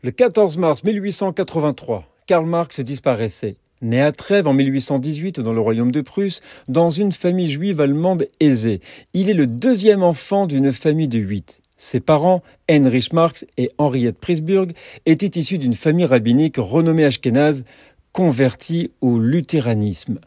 Le 14 mars 1883, Karl Marx disparaissait. Né à Trèves en 1818 dans le royaume de Prusse, dans une famille juive allemande aisée, il est le deuxième enfant d'une famille de 8. Ses parents, Heinrich Marx et Henriette Prisburg, étaient issus d'une famille rabbinique renommée ashkénaze, convertie au luthéranisme.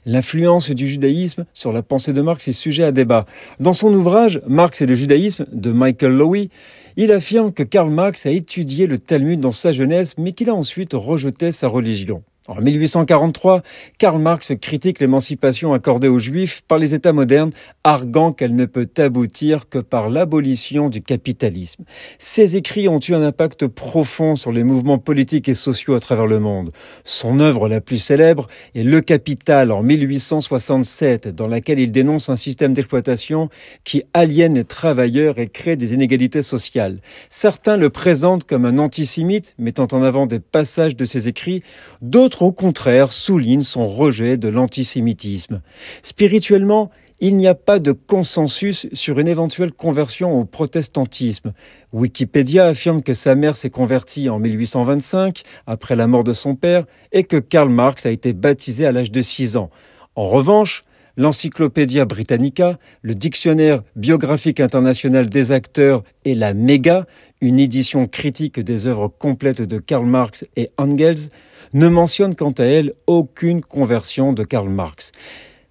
L'influence du judaïsme sur la pensée de Marx est sujet à débat. Dans son ouvrage « Marx et le judaïsme » de Michael Lowy, il affirme que Karl Marx a étudié le Talmud dans sa jeunesse, mais qu'il a ensuite rejeté sa religion. En 1843, Karl Marx critique l'émancipation accordée aux Juifs par les États modernes, arguant qu'elle ne peut aboutir que par l'abolition du capitalisme. Ses écrits ont eu un impact profond sur les mouvements politiques et sociaux à travers le monde. Son œuvre la plus célèbre est Le Capital en 1867, dans laquelle il dénonce un système d'exploitation qui aliène les travailleurs et crée des inégalités sociales. Certains le présentent comme un antisémite, mettant en avant des passages de ses écrits. D'autres, au contraire, soulignent son rejet de l'antisémitisme. Spirituellement, il n'y a pas de consensus sur une éventuelle conversion au protestantisme. Wikipédia affirme que sa mère s'est convertie en 1825, après la mort de son père, et que Karl Marx a été baptisé à l'âge de 6 ans. En revanche, l'Encyclopédia Britannica, le Dictionnaire biographique international des acteurs et la Méga, une édition critique des œuvres complètes de Karl Marx et Engels, ne mentionne quant à elle aucune conversion de Karl Marx.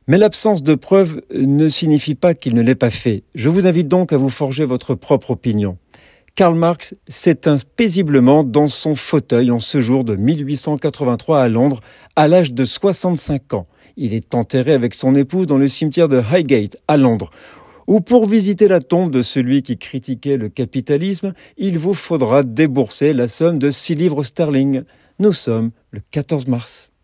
Mais l'absence de preuves ne signifie pas qu'il ne l'ait pas fait. Je vous invite donc à vous forger votre propre opinion. Karl Marx s'éteint paisiblement dans son fauteuil en ce jour de 1883 à Londres, à l'âge de 65 ans. Il est enterré avec son épouse dans le cimetière de Highgate, à Londres, où pour visiter la tombe de celui qui critiquait le capitalisme, il vous faudra débourser la somme de 6 livres sterling. Nous sommes le 14 mars.